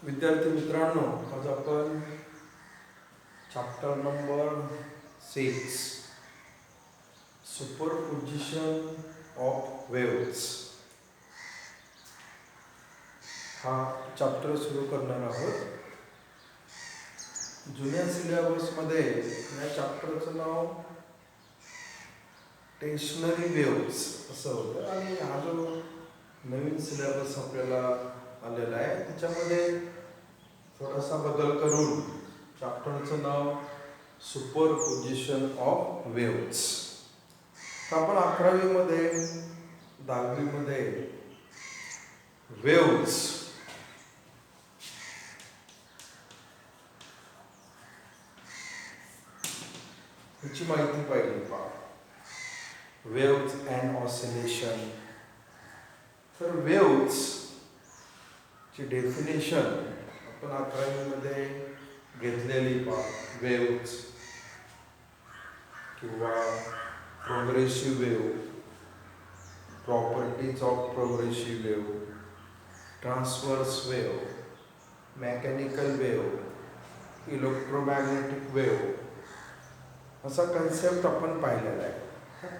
विद्यार्थी मित्रांनो, आज आपण chapter number 6 superposition of waves हा चॅप्टर सुरू करणार आहोत. जुन्या सिलेबसमध्ये या चॅप्टरचं नाव टेशनरी वेव्स असं होतं आणि हा जो नवीन सिलेबस आपल्याला आलेला आहे त्याच्यामध्ये थोडासा बदल करून चॅप्टरचं नाव सुपरपोजिशन ऑफ वेव्स. तर आपण 11वीमध्ये 10वीमध्ये वेव्स ह्याची माहिती पाहिली पहा. Waves and oscillation. तर वेव्स ची डेफिनेशन आपण 11वीमध्ये घेतलेली पहा. वेव्स किंवा progressive wave, properties of progressive wave, transverse wave, mechanical wave, electromagnetic wave असा कन्सेप्ट आपण पाहिलेला आहे.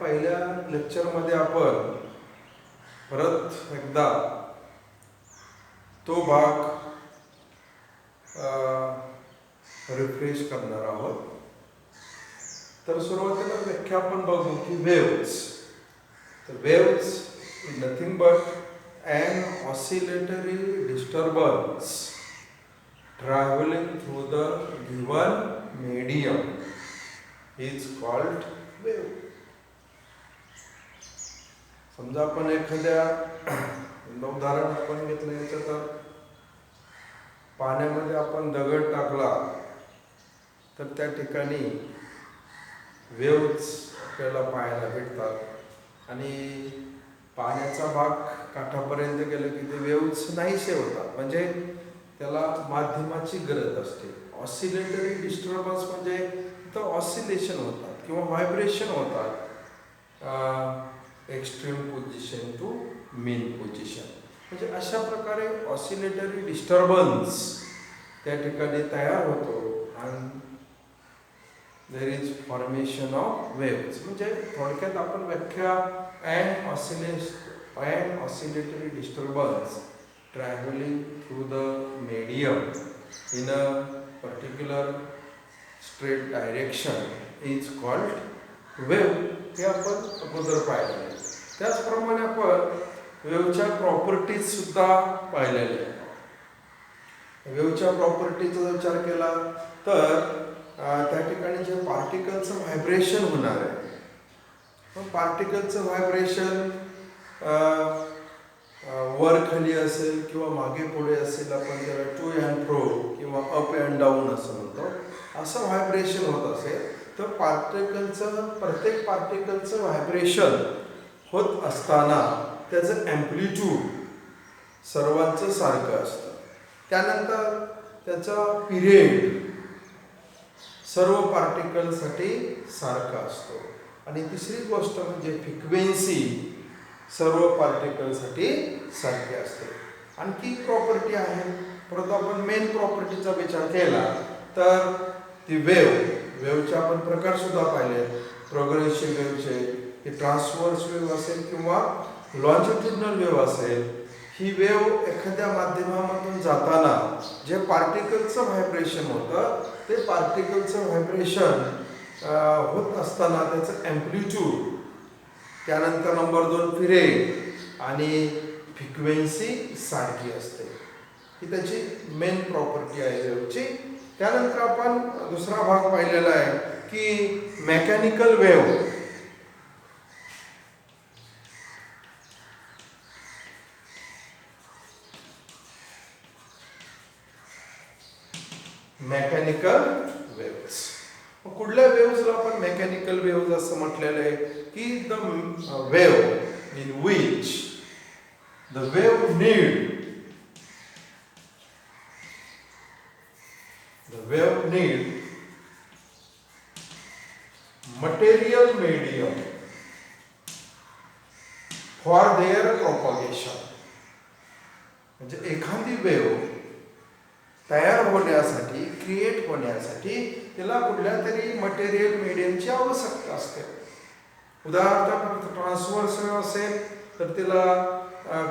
पहिल्या लेक्चरमध्ये आपण परत एकदा तो भाग रिफ्रेश करणार आहोत. तर सुरुवातीला व्याख्या आपण बघू की वेव्स. तर waves is nothing but an oscillatory disturbance traveling through the given medium is called wave. समजा आपण एखाद्या उदाहरण आपण घेतलं याचं, तर पाण्यामध्ये आपण दगड टाकला तर त्या ठिकाणी वेव्स आपल्याला पाहायला भेटतात आणि पाण्याचा भाग काठापर्यंत गेलं की ते वेव्स नाहीसे होतात. म्हणजे त्याला माध्यमाची गरज असते. ऑसिलेटरी डिस्टर्बन्स म्हणजे इथं ऑसिलेशन होतात किंवा व्हायब्रेशन होतात extreme position to mean position. म्हणजे अशा प्रकारे ऑसिलेटरी डिस्टर्बन्स त्या ठिकाणी तयार होतो आणि there is formation of waves. म्हणजे थोडक्यात आपण व्याख्या and oscillatory disturbance travelling through the medium in a particular straight direction is called wave. हे आपण अगोदर पाहिलेलं आहे. त्याचप्रमाणे आपण वेव्हच्या प्रॉपर्टीज सुद्धा पाहिलेल्या आहेत. वेव्हच्या प्रॉपर्टीचा विचार केला तर त्या ठिकाणी जे पार्टिकलचं व्हायब्रेशन होणार आहे, मग पार्टिकलचं व्हायब्रेशन वर खाली असेल किंवा मागे पुढे असेल, आपण त्याला टू अँड फ्रो किंवा अप अँड डाऊन असं म्हणतो, असं व्हायब्रेशन होत असेल तर प्रत्येक पार्टिकलचं व्हायब्रेशन होत असताना त्याचं ॲम्प्लिट्यूड सर्वांचं सारखं असतं. त्यानंतर त्याचा पिरियड सर्व पार्टिकलसाठी सारखा असतो. आणि तिसरी गोष्ट म्हणजे फ्रिक्वेन्सी सर्व पार्टिकलसाठी सारखी असते. आणखी प्रॉपर्टी आहे. परत आपण मेन प्रॉपर्टीचा विचार केला तर ती वेव्हचे आपण प्रकार सुद्धा पाहिले. प्रोग्रेसिव्ह वेव्हचे, ही ट्रान्सवर्स वेव्ह असेल किंवा लॉन्जिट्युडिनल वेव्ह असेल. ही वेव्ह एखाद्या माध्यमामधून जाताना जे पार्टिकलचं व्हायब्रेशन होतं ते पार्टिकलचं व्हायब्रेशन होत असताना त्याचं ॲम्प्लिट्यूड, त्यानंतर नंबर 2 पिरियड आणि फ्रिक्वेन्सी सारखी असते. ही त्याची मेन प्रॉपर्टी आहे वेव्हची. त्यानंतर आपण दुसरा भाग पाहिलेला आहे की मेकॅनिकल वेव्ह. Mechanical waves. कुठल्या वेव्सला आपण मेकॅनिकल वेव्स असं म्हटलेलं आहे की the wave in which the wave need material medium for their propagation. म्हणजे एखादी वेव्ह तयार होण्यासाठी, क्रिएट होण्यासाठी तिला कुठल्या तरी मटेरियल मीडियमची आवश्यकता असते. उदाहरणार्थ ट्रान्सव्हर्स वेव्ह असेल तर तिला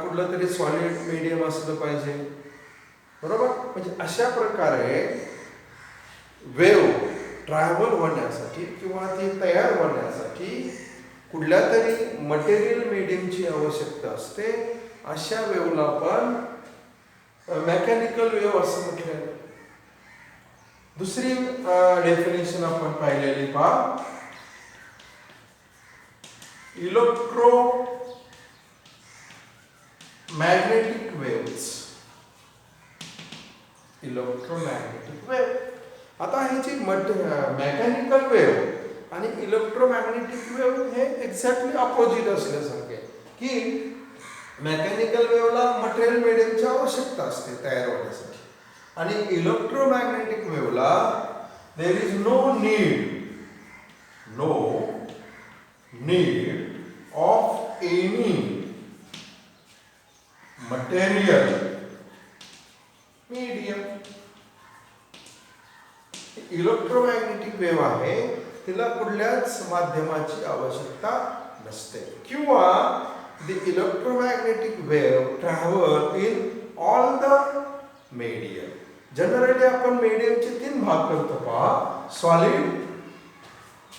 कुठलं तरी सॉलिड मीडियम असलं पाहिजे, बरोबर. म्हणजे अशा प्रकारे वेव्ह ट्रॅव्हल होण्यासाठी किंवा ती तयार होण्यासाठी कुठल्या तरी मटेरियल मीडियमची आवश्यकता असते. अशा वेव्हला आपण मेकॅनिकल वेव्ह असं म्हटलं. दुसरी डेफिनेशन आपण पाहिलेली पहा, इलेक्ट्रोमॅग्नेटिक वेव्स. Electromagnetic wave. आता ही जी मेकॅनिकल वेव्ह आणि इलेक्ट्रोमॅग्नेटिक वेव्ह हे एक्झॅक्टली अपोजिट असल्यासारखे, की मेकॅनिकल वेव्हला मटेरियल मीडियमची आवश्यकता असते तयार होण्यासाठी आणि इलेक्ट्रोमॅग्नेटिक वेव्हला there is no need of any material medium. Electromagnetic wave आहे तिला कुठल्याच माध्यमाची आवश्यकता नसते, किंवा the electromagnetic wave travel in all the medium. Generally आपण मीडियमचे 3 भाग करतो पहा. सॉलिड,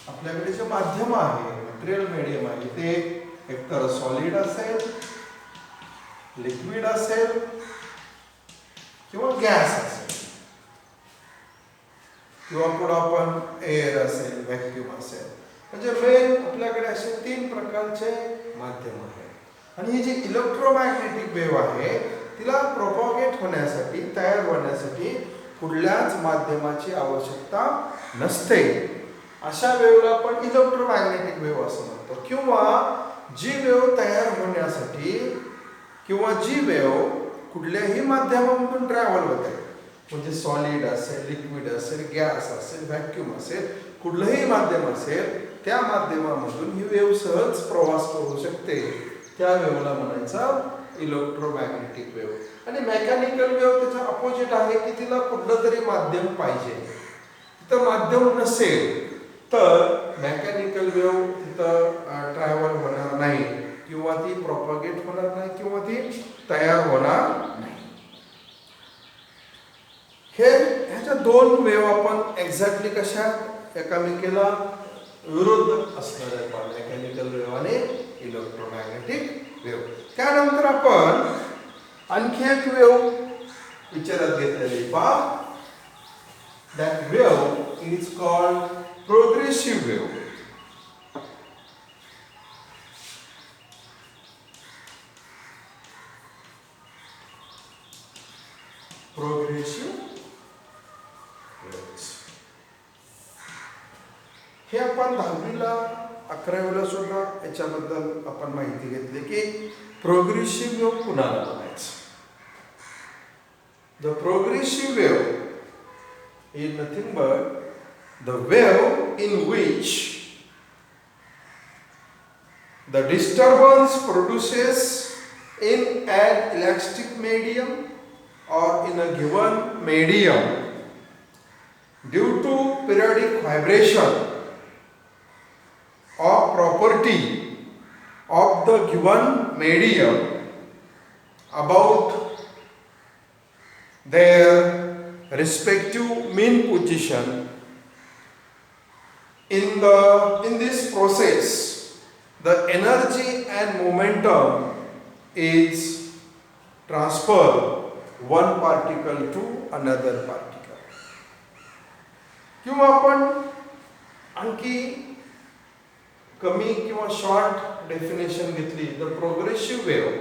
आपल्याकडे जे माध्यम आहे मटेरियल मीडियम आहे ते एकतर सॉलिड असेल, लिक्विड असेल किंवा गॅस असेल, किंवा पुढे आपण एअर असेल, व्हॅक्यूम असेल. म्हणजे मेन आपल्याकडे असे 3 प्रकारचे माध्यम आहेत. आणि ही जी इलेक्ट्रोमॅग्नेटिक वेव्ह आहे तिला प्रोपॉगेट होण्यासाठी, तयार होण्यासाठी कुठल्याच माध्यमाची आवश्यकता नसते. अशा वेव्हला आपण इलेक्ट्रोमॅग्नेटिक वेव्ह असं म्हणतो. किंवा जी वेव्ह तयार होण्यासाठी, किंवा जी वेव्ह कुठल्याही माध्यमामधून ट्रॅव्हल होते, म्हणजे सॉलिड असेल, लिक्विड असेल, गॅस असेल, व्हॅक्यूम असेल, कुठलंही माध्यम असेल, त्या माध्यमामधून ही वेव्ह सहज प्रवास करू शकते, त्या वेव्हला म्हणायचं इलेक्ट्रोमॅग्नेटिक वेव्ह. आणि मेकॅनिकल वेव्ह त्याच्या अपोजिट आहे, की तिला कुठलं तरी माध्यम पाहिजे. तिथं माध्यम नसेल तर मेकॅनिकल वेव्ह तिथं ट्रॅव्हल होणार नाही, किंवा ती प्रॉपगेट होणार नाही, किंवा ती तयार होणार नाही. ह्याच्या 2 वेव्ह आपण एक्झॅक्टली कशा एकामेकीला विरुद्ध असणाऱ्या मेकॅनिकल वेव्ह आणि इलेक्ट्रोमॅग्नेटिक वेव्ह. त्यानंतर आपण आणखी एक वेव्ह विचारात घेतलेली पहा. That wave is called progressive wave. Progressive waves हे आपण 10वीला 11वीला सुद्धा याच्याबद्दल आपण माहिती घेतली, की प्रोग्रेसिव्ह वेव्ह कुणाला म्हणायचं. The progressive wave is nothing but the wave in which the disturbance produces in an elastic medium or in a given medium due to periodic vibration or property of the given medium about their respective mean position. In this process, the energy and momentum is transferred one particle to another particle. किंवा आपण आणखी कमी किंवा short definition घेतली, the progressive wave,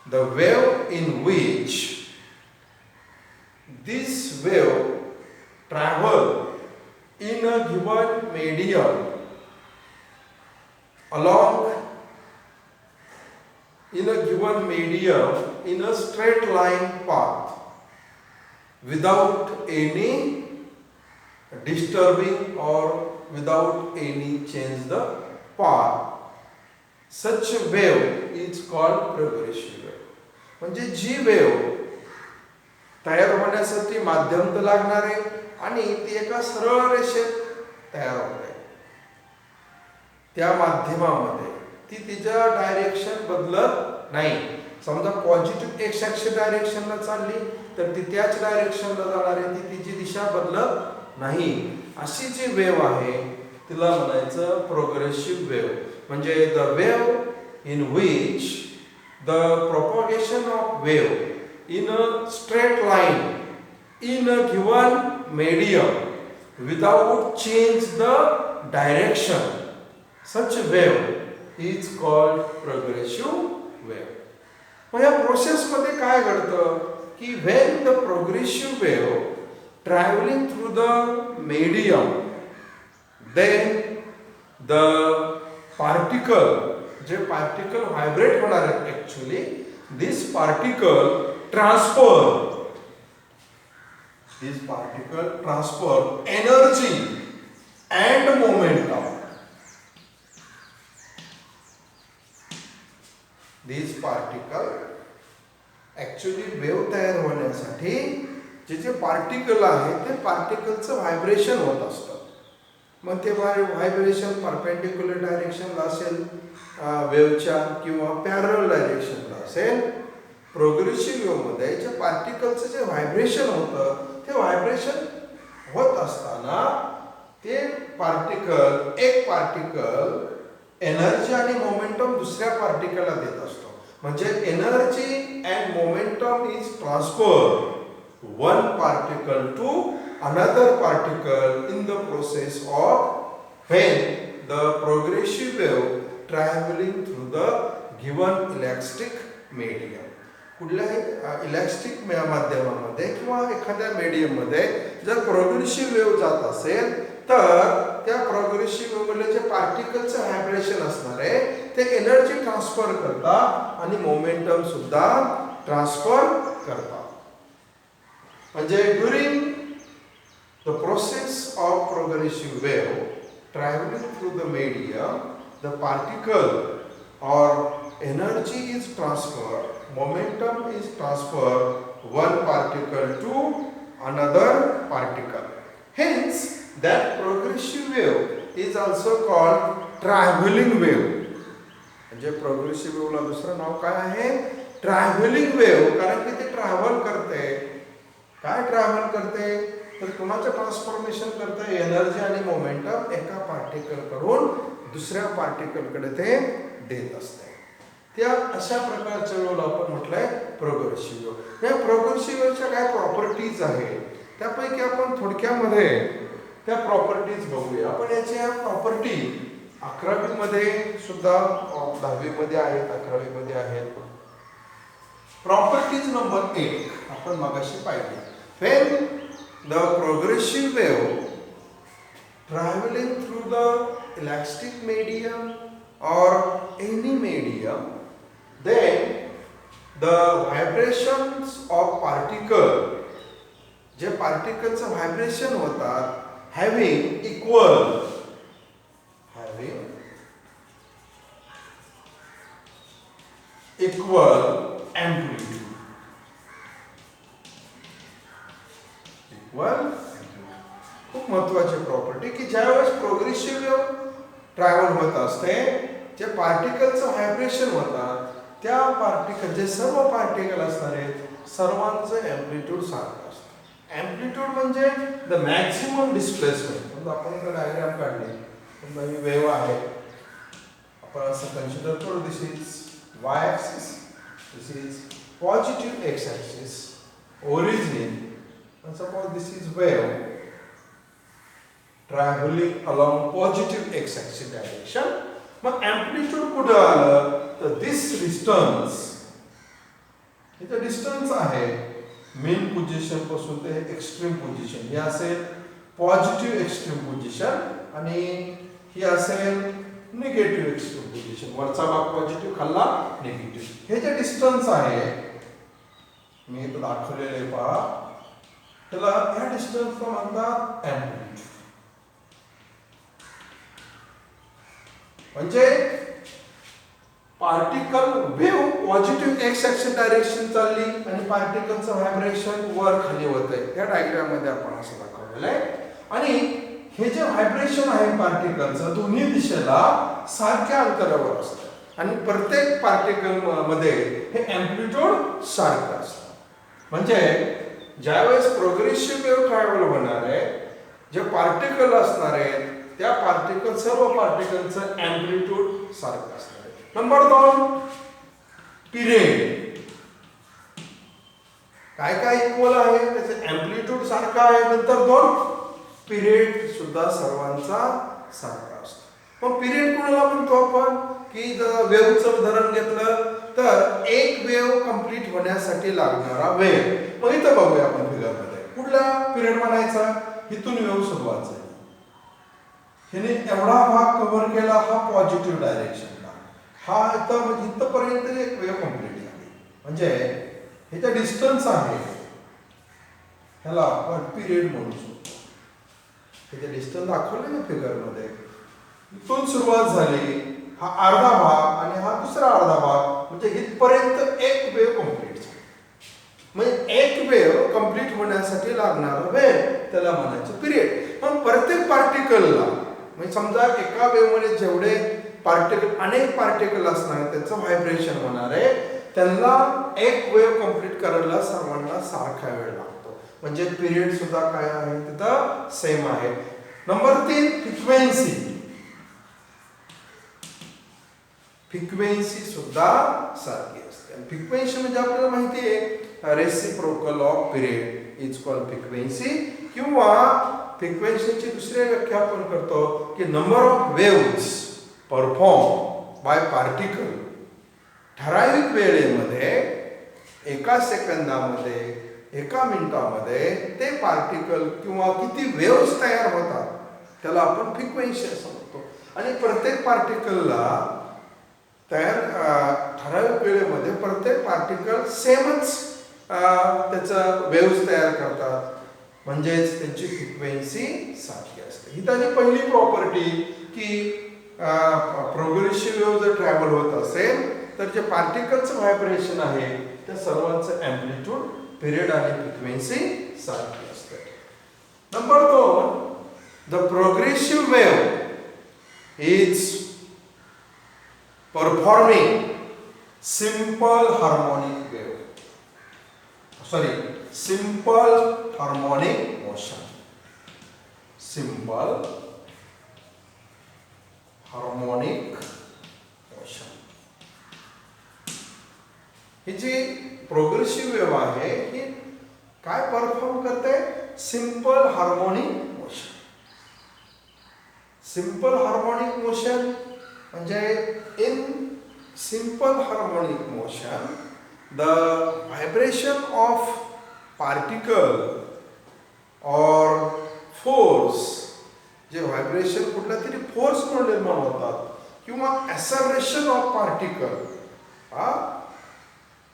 the wave in which this wave travel in a given medium in a straight line path without any disturbing or without any change the path. Such a wave is called progressive wave. म्हणजे जी wave तयार होण्यासाठी माध्यम तर लागणार आहे आणि ती एका सरळ रेषेत तयार होते. त्या माध्यमामध्ये ती तिचं डायरेक्शन बदलत नाही. समजा पॉझिटिव्ह एक्स ॲक्सिस डायरेक्शनला चालली तर ती त्याच डायरेक्शनला जाणार आहे, ती तिची दिशा बदलत नाही. अशी जी वेव्ह आहे तिला म्हणायचं प्रोग्रेसिव्ह वेव्ह. म्हणजे the wave in which the propagation of wave in a straight line in a given medium without change the direction, such wave is called progressive wave. मग या प्रोसेस मध्ये काय घडतं की when the progressive wave traveling through the medium, then the particle, जे particle vibrate होणार आहेत actually, this particle transfer energy and momentum. These particle actually wave तयार होण्यासाठी जे पार्टिकल आहे ते पार्टिकलचं व्हायब्रेशन होत असतं. मग ते व्हायब्रेशन परपेंडिक्युलर डायरेक्शनला असेल वेव्हच्या किंवा पॅरल डायरेक्शनला असेल. प्रोग्रेसिव्ह वेव्हमध्ये जे पार्टिकलचं जे व्हायब्रेशन होतं ते व्हायब्रेशन होत असताना ते एक पार्टिकल एनर्जी आणि मोमेंटम दुसऱ्या पार्टिकलला देत असतो. म्हणजे energy and momentum is transfer one particle to another particle in the process of when the progressive wave travelling through the given electric medium. कुठल्याही इलेक्ट्रिक माध्यमामध्ये किंवा एखाद्या मीडियममध्ये जर प्रोग्रेसिव्ह वेव्ह जात असेल तर त्या प्रोग्रेसिव्ह वेव्हमध्ये जे पार्टिकलचं व्हायब्रेशन असणार आहे ते एनर्जी ट्रान्सफर करतात आणि मोमेंटम सुद्धा ट्रान्सफर करतात. म्हणजे during the process of progressive wave travelling through the medium the particle और energy is transferred, momentum is transferred one particle to another particle. Hence, that progressive wave is also called traveling wave. म्हणजे progressive वेव्हला दुसरं नाव काय आहे? Travelling wave. कारण की ते travel करते. काय ट्रॅव्हल करते तर कोणाचं ट्रान्सफॉर्मेशन करते? एनर्जी आणि मोमेंटम एका पार्टिकल कडून दुसऱ्या पार्टिकलकडे ते देत असते. त्या अशा प्रकारच्या वेव्हला आपण म्हटलंय प्रोग्रेसिव्ह वेव्ह. या प्रोग्रेसिव्ह वेव्हच्या काय प्रॉपर्टीज आहेत त्यापैकी आपण थोडक्यामध्ये त्या प्रॉपर्टीज बघूया. आपण याच्या प्रॉपर्टी 11वी मध्ये सुद्धा 10वी मध्ये आहेत, 11वी मध्ये आहेत. प्रॉपर्टीज नंबर 1 आपण मगाशी पाहिली. When the progressive wave travelling through the electric medium or any medium, then the vibrations of particle, जे पार्टिकलचं व्हायब्रेशन होतात having equal amplitude. खूप महत्वाची प्रॉपर्टी की ज्यावेळेस प्रोग्रेसिव्ह वेव्ह ट्रॅव्हल होत असते जे पार्टिकलचं व्हायब्रेशन होतात त्या पार्टिकल जे सर्व पार्टिकल असणार आहेत सर्वांचं एम्प्लिट्यूड सारखं असतं. एम्प्लिट्यूड म्हणजे द मॅक्सिमम डिस्प्लेसमेंट. म्हणजे आपण इकडे डायग्राम काढली समजा ही वेव्ह आहे. आपण असं कन्सिडर करू this is Y axis, this is positive X axis origin. Suppose this is wave traveling along positive x-axis direction. मग amplitude कुठं आलं तर this distance, इथं डिस्टन्स आहे मेन पोझिशन पासून ते एक्स्ट्रीम पोझिशन. हे असेल पॉझिटिव्ह एक्स्ट्रीम पोझिशन आणि ही असेल निगेटिव्ह एक्स्ट्रीम पोझिशन. वरचा भाग पॉझिटिव्ह खाल्ला निगेटिव्ह. हे जे डिस्टन्स आहे मी इथं दाखवलेले पहा त्याला ह्या डिस्टन्सला म्हणतात एम्प्लिट्यूड. म्हणजे particle wave positive x axis direction चालली आणि पार्टिकलचं व्हायब्रेशन वर खाली होतंय. त्या डायग्राम मध्ये आपण असं दाखवलेलं आहे. आणि हे जे व्हायब्रेशन आहे पार्टिकलचं दोन्ही दिशेला सारख्या अंतरावर असतं आणि प्रत्येक पार्टिकल मध्ये हे अँप्लिट्यूड सारखं असतं. म्हणजे ज्यावेळेस प्रोग्रेसिव्ह वेव्ह ट्रॅव्हल होणार आहे, जे पार्टिकल असणार आहेत त्या पार्टिकल सर्व पार्टिकलचं अँप्लिट्यूड सारखं असणार आहे. Number 2 period. काय काय इक्वल आहे त्याचं अँप्लिट्यूड सारखं आहे. नंतर 2 पिरियड सुद्धा सर्वांचा सारखा असतो. मग पिरियड कोणाला म्हणतो आपण की जर वेव्हचं उदाहरण घेतलं तर एक वेव्ह कंप्लीट होण्यासाठी लागणारा वेळ. मग इथं बघूया आपण फिगरमध्ये कुठला पिरियड म्हणायचा. इथून वेव्ह सुरुवात झाली, ह्याने एवढा भाग कव्हर केला, हा पॉझिटिव्ह डायरेक्शनला, हा इथपर्यंत एक वेव्ह कंप्लीट झाली. म्हणजे ह्याचा डिस्टन्स आहे, ह्याला आपण पिरियड म्हणू शकतो. ह्याचे डिस्टन्स दाखवले ना फिगरमध्ये. इथून सुरुवात झाली, हा अर्धा भाग आणि हा दुसरा अर्धा भाग, म्हणजे इथपर्यंत एक वेव्ह कंप्लीट झाली. म्हणजे एक वेव्ह कंप्लीट होण्यासाठी लागणारा वेळ त्याला म्हणायचं पिरियड. पण प्रत्येक पार्टिकलला म्हणजे समजा एका वेव्ह मध्ये जेवढे पार्टिकल अनेक पार्टिकल असणार त्याचं व्हायब्रेशन होणार आहे, त्यांना एक वेव्ह कंप्लीट करायला सर्वांना सारखा वेळ लागतो. म्हणजे पिरियड सुद्धा काय आहे तिथं सेम आहे. Number 3 frequency. फ्रिक्वेन्सी सुद्धा सारखी असते. फ्रिक्वेन्सी म्हणजे आपल्याला माहिती आहे reciprocal off period is called frequency. किंवा फ्रिक्वेन्सीची दुसरी व्याख्या आपण करतो की number of waves perform by particle. ठराविक वेळेमध्ये एका सेकंदामध्ये एका मिनिटामध्ये ते पार्टिकल किंवा किती वेव्हज तयार होतात त्याला आपण फ्रिक्वेन्सी असं म्हणतो. आणि प्रत्येक पार्टिकलला ठराविक वेळेमध्ये प्रत्येक पार्टिकल सेमच त्याचं वेव्हज तयार करतात, म्हणजेच त्यांची फ्रिक्वेन्सी सारखी असते. ही त्याची पहिली प्रॉपर्टी की प्रोग्रेसिव्ह वेव्ह जर ट्रॅव्हल होत असेल तर जे पार्टिकलचं व्हायब्रेशन आहे त्या सर्वांचं अँप्लिट्यूड, पिरियड आणि फ्रिक्वेन्सी सारखी असते. Number 2 the progressive wave is performing simple harmonic wave. simple harmonic motion. Simple harmonic motion. ही जी प्रोग्रेसिव्ह वेव्ह आहे ही काय परफॉर्म करते? Simple harmonic motion. Simple harmonic motion म्हणजे in simple harmonic motion the vibration of particle or force, जे vibration कुठल्या तरी फोर्स म्हणून निर्माण होतात किंवा ऍसलरेशन ऑफ पार्टिकल.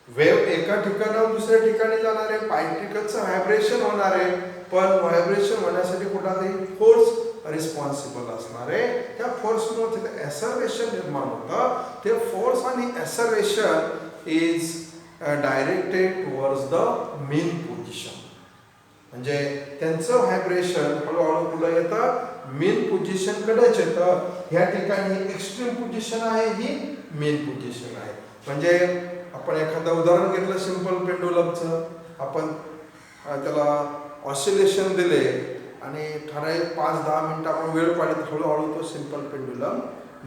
वेव्ह एका ठिकाणाहून दुसऱ्या ठिकाणी जाणार आहे, पार्टिकलचं व्हायब्रेशन होणार आहे, पण व्हायब्रेशन होण्यासाठी कुठला तरी फोर्स रिस्पॉन्सिबल असणार आहे. त्या फोर्समुळे तिथे ऍसलरेशन निर्माण होतं. ते फोर्स आणि acceleration is directed towards the mean position. म्हणजे त्यांचं व्हायब्रेशन हळूहळू पुढे येतं, मेन पोझिशन कडेच येतं. ह्या ठिकाणी एक्स्ट्रीम पोझिशन आहे, ही मेन पोझिशन आहे. म्हणजे आपण एखादं उदाहरण घेतलं सिंपल पेंडुलमचं, आपण त्याला ऑसिलेशन दिले आणि ठराविक 5-10 मिनिटं आपण वेळ पाहिली तर हळूहळू तो सिंपल पेंडुलम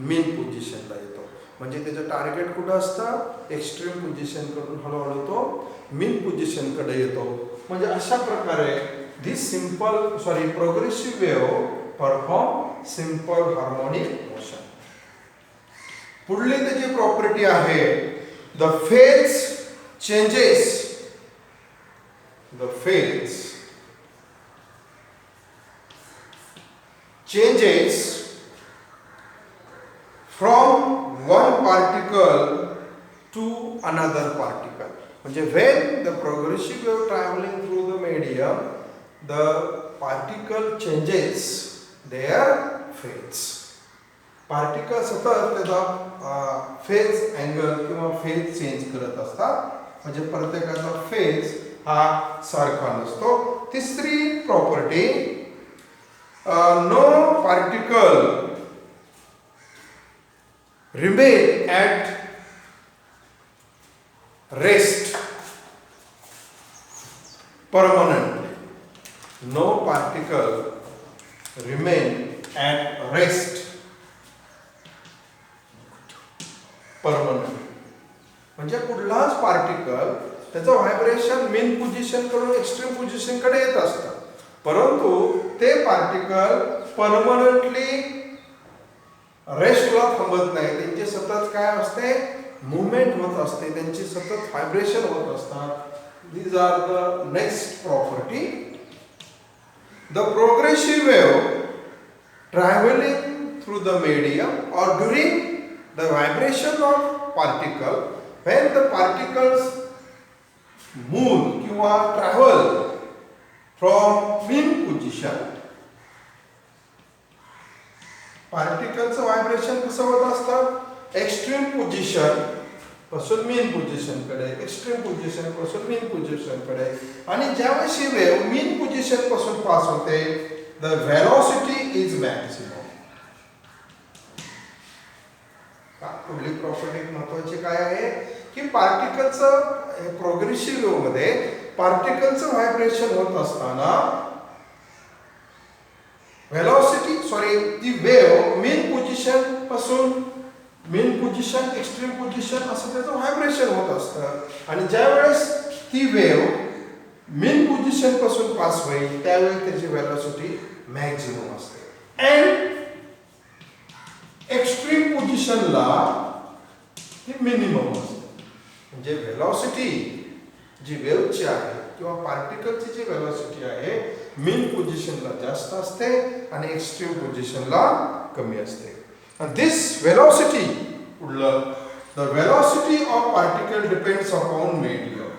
मेन पोझिशनला येतो. म्हणजे त्याचं टार्गेट कुठं असतं? एक्स्ट्रीम पोझिशन कडून हळूहळू तो मेन पोझिशन कडे येतो. म्हणजे अशा प्रकारे this progressive wave perform simple harmonic motion. पुढली त्याची प्रॉपर्टी आहे the phase changes. The phase changes from one particle to another particle. म्हणजे when the progressive wave traveling through the medium, the particle changes their phase. Particle सतत त्याचा phase angle किंवा phase change करत असतात, म्हणजे प्रत्येकाचा phase हा सारखा नसतो. तिसरी property, no particle remain at rest permanently. No particle remain at rest permanently. म्हणजे कुठलाच पार्टिकल त्याचं व्हायब्रेशन मेन पोझिशन कडून एक्स्ट्रीम पोझिशन कडे येत असतं, परंतु ते पार्टिकल परमनंटली रेस्टला थांबत नाही. त्यांचे सतत काय असते, मुवमेंट होत असते, त्यांची सतत व्हायब्रेशन होत असतात. These are the next property. The progressive wave traveling through the medium or during the vibration of particle, when the particles move किंवा travel from mean position, particles vibration कसं होत असतं, एक्स्ट्रीम पोझिशन पासून main position कडे, extreme position पासून main position कडे. आणि ज्यावेळेस ही वेव्ह मेन पोझिशन पासून पास होते, द व्हेलॉसिटी इज मॅक्सिमम. पुढली प्रॉपर्टी महत्वाची काय आहे की पार्टिकलचं प्रोग्रेसिव्ह वेव्ह मध्ये पार्टिकलचं व्हायब्रेशन होत असताना ती वेव्ह मेन पोझिशन पासून मेन पोझिशन एक्स्ट्रीम पोझिशन असं त्याचं व्हायब्रेशन होत असतं. आणि ज्यावेळेस ती वेव्ह मेन पोझिशन पासून पास होईल त्यावेळी त्याची व्हेलॉसिटी मॅक्झिमम असते. अँड एक्स्ट्रीम पोझिशनला ती मिनिमम असते. म्हणजे व्हेलॉसिटी जी वेव्हची आहे किंवा पार्टिकलची जी व्हेलॉसिटी आहे मेन पोझिशनला जास्त असते आणि एक्स्ट्रीम पोझिशनला कमी असते. And this velocity, the velocity of particle depends upon medium.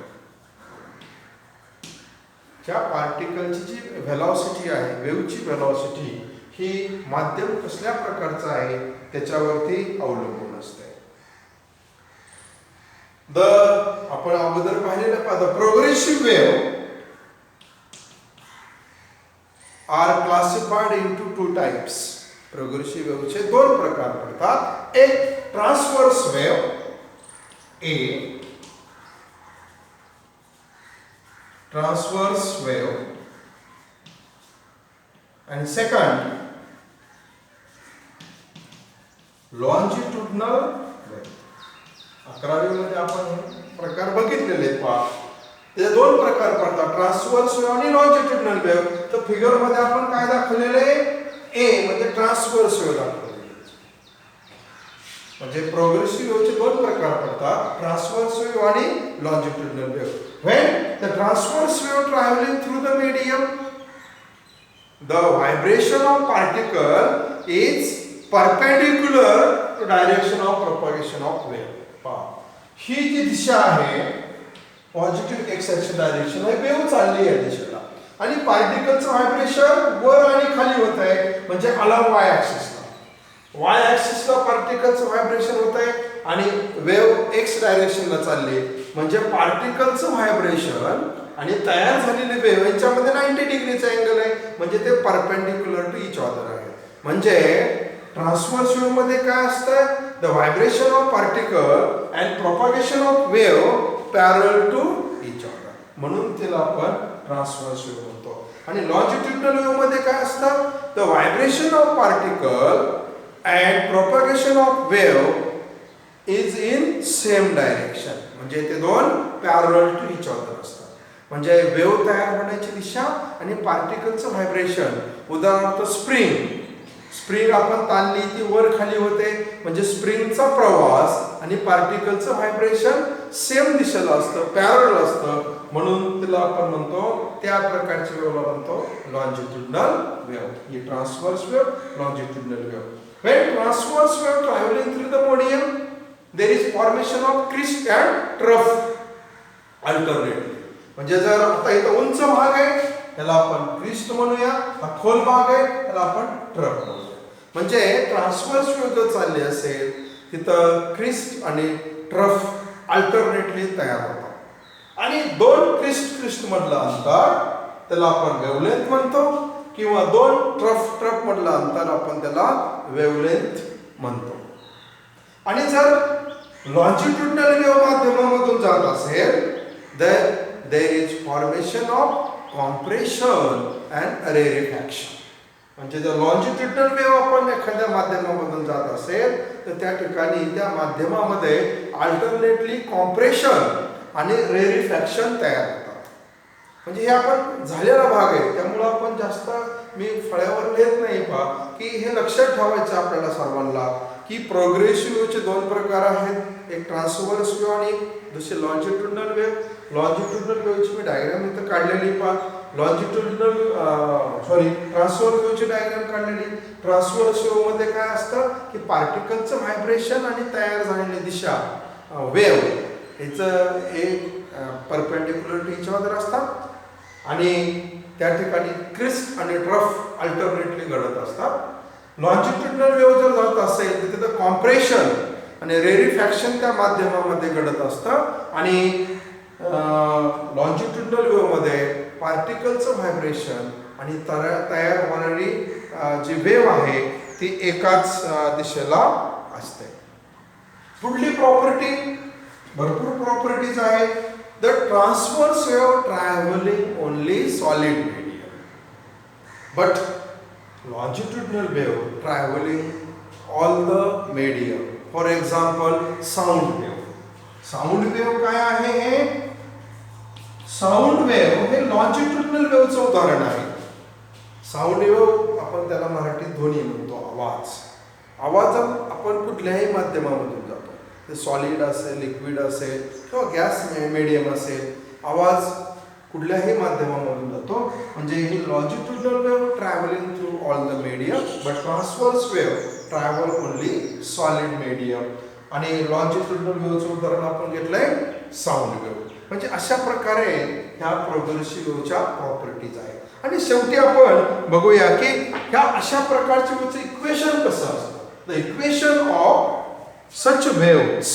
ज्या पार्टिकलची जी व्हेलॉसिटी आहे, वेव्हची व्हेलॉसिटी, ही माध्यम कसल्या प्रकारचं आहे त्याच्यावरती अवलंबून असते. आपण अगोदर पाहिलेलं the progressive wave are classified into two types. Progressive वेव्हचे दोन प्रकार पडतात. एक transverse wave A, transverse wave, आणि सेकंड लॉन्जिट्युडनल वेव्ह. 11वी मध्ये आपण हे प्रकार बघितलेले आहेत. पहा, ते दोन प्रकार पडतात, ट्रान्सवर्स वेव्ह आणि लॉन्जिट्युडनल वेव्ह. तर फिगर मध्ये आपण काय दाखवलेले, ए म्हणजे ट्रान्सवर्स वेव्ह दाखवलेली. म्हणजे प्रोग्रेसिव्ह वेव्हचे दोन प्रकार पडतात, ट्रान्सवर्स वेव्ह आणि longitudinal wave. When the transverse wave travelling through the medium, the vibration of particle is perpendicular to direction of propagation of wave. पहा, ही जी दिशा आहे पॉझिटिव्ह एक्स ॲक्सिस डायरेक्शन आहे, वेव्ह चालली आहे दिशेला, आणि पार्टिकलचं व्हायब्रेशन वर आणि खाली होत आहे, म्हणजे अलॉंग वाय ॲक्सिसला. वाय ॲक्सिसला पार्टिकलचं व्हायब्रेशन होत आहे आणि वेव्ह एक्स डायरेक्शनला चालली, म्हणजे पार्टिकलचं व्हायब्रेशन आणि तयार झालेली वेव्ह यांच्यामध्ये 90 डिग्रीचा अँगल आहे, म्हणजे ते परपेंडिक्युलर टू इच अदर आहे. म्हणजे ट्रान्सवर्स वेव्ह मध्ये काय असतं, the vibration of particle and propagation of wave पॅरल टू इच अदर, म्हणून तिला आपण ट्रान्सवर्स वेव्ह म्हणतो. आणि लॉन्जिट्युडनल वेव्ह मध्ये काय असतं, the vibration of particle and propagation of wave is in same direction, म्हणजे ते दोन पॅरल टू इच अदर असतात. म्हणजे वेव्ह तयार होण्याची दिशा आणि पार्टिकलचं व्हायब्रेशन. उदाहरणार्थ स्प्रिंग आपण ताणली ती वर खाली होते, म्हणजे स्प्रिंगचा प्रवास आणि पार्टिकलचं व्हायब्रेशन सेम दिशेला असतं, पॅरल असतं, म्हणून तिला आपण म्हणतो, त्या प्रकारची वेव्हला म्हणतो लॉन्जिट्युडनल वेव्ह. ही transverse wave, longitudinal wave. When transverse wave travelling through the medium there is formation of crest and trough alternately. म्हणजे जर आता इथं उंच भाग आहे त्याला आपण क्रिस्ट म्हणूया, हा खोल भाग आहे त्याला आपण ट्रफ म्हणूया. म्हणजे ट्रान्सव्हर्स वेव्ह जर चालली असेल तिथं क्रिस्ट आणि ट्रफ अल्टरनेटली तयार होतात आणि दोन क्रिस्ट मधलं अंतर त्याला आपण वेवलेंथ म्हणतो किंवा दोन ट्रफ मधलं अंतर आपण त्याला वेवलेंथ म्हणतो. आणि जर लॉन्जिट्युडनल वेव्ह माध्यमामधून जात असेल तर there is formation of compression and rarefaction. म्हणजे जर लॉन्जिट्युडनल वेव्ह आपण एखाद्या माध्यमामधून जात असेल तर त्या ठिकाणी त्या माध्यमामध्ये अल्टरनेटली कॉम्प्रेशन आणि रेरिफॅक्शन तयार होतात. म्हणजे हे आपण झालेला भाग आहे त्यामुळं आपण जास्त मी फळ्यावर लिहित नाही पहा की हे लक्षात ठेवायचं आपल्याला सर्वांना की प्रोग्रेसिव्ह वेव्हचे दोन प्रकार आहेत, एक ट्रान्सव्हर्स वेव्ह आणि दुसरी लॉन्जिट्युडनल वेव्ह. लॉन्जिट्युडनल वेव्हची मी डायग्राम इथं काढलेली पहा. ट्रान्सव्हर्स वेव्हची डायग्राम काढलेली. ट्रान्सव्हर्स वेव्हमध्ये काय असतं की पार्टिकलचं व्हायब्रेशन आणि तयार झालेली दिशा वेव्ह याचं एक परपेंडिक्युलर टू इच अदर असतात आणि त्या ठिकाणी क्रिस्ट आणि ट्रफ अल्टरनेटली घडत असतात. लॉन्जिट्युडनल वेव्ह जर जात असेल तर तिथं कॉम्प्रेशन आणि रेरिफॅक्शन त्या माध्यमामध्ये घडत असतं आणि लॉन्जिट्युडनल वेव्हमध्ये पार्टिकलचं व्हायब्रेशन आणि तयार होणारी जी वेव्ह आहे ती एकाच दिशेला असते. पुढली प्रॉपर्टी, भरपूर प्रॉपर्टीज आहेत. The transverse wave travelling only solid medium but longitudinal wave traveling all the medium. For example, sound wave. Sound wave काय आहे हे? Sound wave हे longitudinal wave चं उदाहरण आहे. Sound wave आपण त्याला मराठीत ध्वनी म्हणतो, आवाज. आवाज आपण कुठल्याही माध्यमामधून जातो, ते सॉलिड असेल, लिक्विड असेल किंवा गॅस मीडियम असेल, आवाज कुठल्याही माध्यमामधून जातो. म्हणजे ही longitudinal wave travelling through all the medium but transverse wave travel only solid medium. आणि लॉन्जिट्युडनल वेव्हचं उदाहरण आपण घेतलंय साऊंड वेव्ह. म्हणजे अशा प्रकारे ह्या प्रोग्रेसिव्ह वेव्हच्या प्रॉपर्टीज आहेत. आणि शेवटी आपण बघूया की ह्या अशा प्रकारच्या वेव्हचं इक्वेशन कसं असतं. The equation of such waves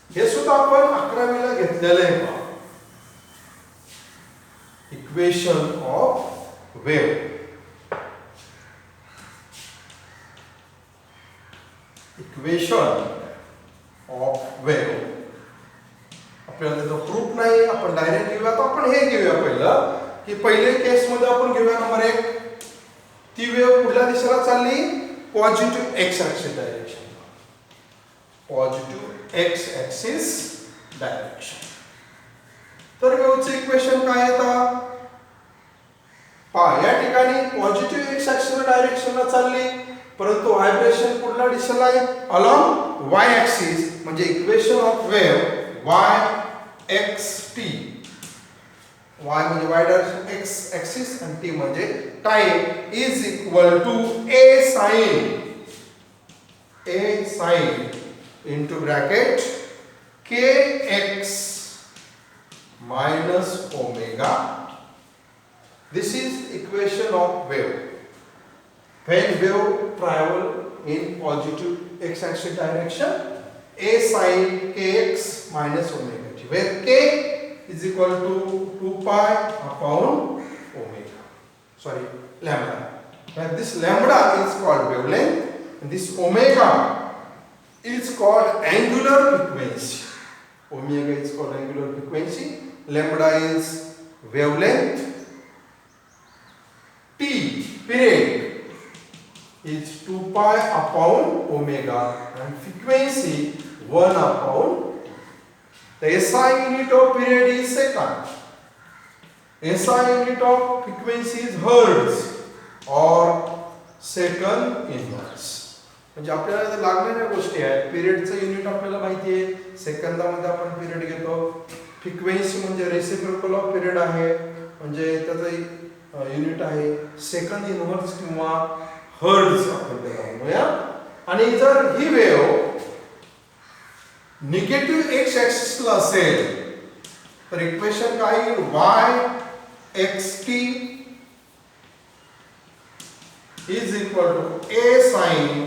हे सुद्धा आपण 11वीला घेतलेलं आहे. Equation of wave. Equation of wave. आपल्याला त्याचा प्रूफ नाही, आपण डायरेक्ट घेऊया. तर आपण हे घेऊया पहिलं की पहिले केस मध्ये आपण घेऊया नंबर 1. ती वेव्ह कुठल्या दिशेला चालली? Positive x axis direction. Positive x axis direction. तर वेव्हचं इक्वेशन काय येतं? पहा, या ठिकाणी पॉझिटिव्ह एक्स ऍक्सिस डायरेक्शनला चालली परंतु व्हायब्रेशन कुठल्या दिशेला आहे? Along Y axis. म्हणजे equation of wave Y X T. Y म्हणजे वाय डायरेक्शन, एक्स ऍक्सिस आणि टी म्हणजे time is equal to A sine into bracket K X minus omega. This is equation of wave. When wave travel in positive x-axis direction, a sin kx minus omega t, where k is equal to 2 pi upon omega. Sorry, lambda. Where this lambda is called wavelength and this omega is called angular frequency. Omega is called angular frequency. Lambda is wavelength. T period is 2 pi upon omega and frequency 1 upon. The SI unit of period is second. SI unit of frequency is hertz or second inverse. म्हणजे आपल्याला लागणाऱ्या गोष्टी आहेत. पिरियडचं unit आपल्याला माहिती आहे, सेकंदामध्ये आपण period घेतो. फ्रिक्वेन्सी म्हणजे रेसिप्रोकल ऑफ पिरियड आहे, म्हणजे त्याचं युनिट आहे सेकंड इनव्हर्स किंवा हर्ट्ज आपण त्याला म्हणूया. आणि जर ही वेव्ह निगेटिव्ह एक्स ऍक्सिसला असेल तर इक्वेशन काय येईल? Y X T is equal to A sine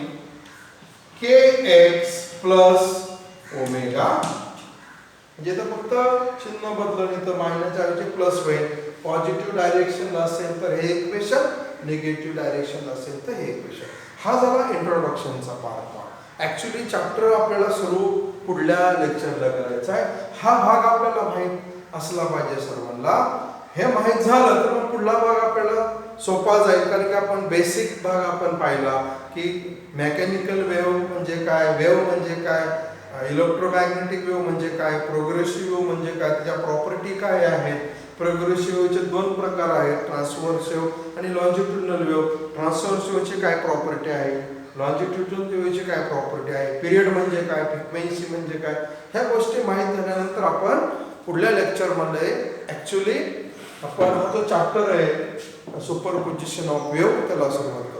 kx plus omega. म्हणजे तर फक्त चिन्ह बदलून इथं मायनसच्या ऐवजी प्लस होईल. पॉझिटिव्ह डायरेक्शनला असेल तर हे इक्वेशन, निगेटिव्ह डायरेक्शनला असेल तर हे इक्वेशन. हा झाला इंट्रोडक्शनचा पार्ट. ऍक्च्युली चॅप्टर आपल्याला सुरू पुढल्या लेक्चरला करायचा आहे. हा भाग आपल्याला माहीत असला पाहिजे सर्वांना. हे माहीत झालं तर मग पुढला भाग आपल्याला सोपा जाईल, कारण की आपण बेसिक भाग आपण पाहिला की मेकॅनिकल वेव्ह म्हणजे काय, वेव्ह म्हणजे काय, इलेक्ट्रोमॅग्नेटिक वेव्ह म्हणजे काय, प्रोग्रेसिव्ह वेव्ह म्हणजे काय, त्याच्या प्रॉपर्टी काय आहेत. प्रोग्रेसिव्ह वेव्हचे दोन प्रकार आहेत, ट्रान्सव्हर्स वेव्ह आणि लॉन्जिट्युडिनल वेव्ह. ट्रान्सव्हर्स वेव्हची काय प्रॉपर्टी आहे, लॉन्जिट्युडिनल वेव्हची काय प्रॉपर्टी आहे, पिरियड म्हणजे काय, फ्रिक्वेन्सी म्हणजे काय, ह्या गोष्टी माहीत झाल्यानंतर आपण पुढल्या लेक्चरमध्ये ॲक्च्युली आपण हा जो चॅप्टर आहे सुपरपोजिशन ऑफ वेव्ह त्याला सुरुवात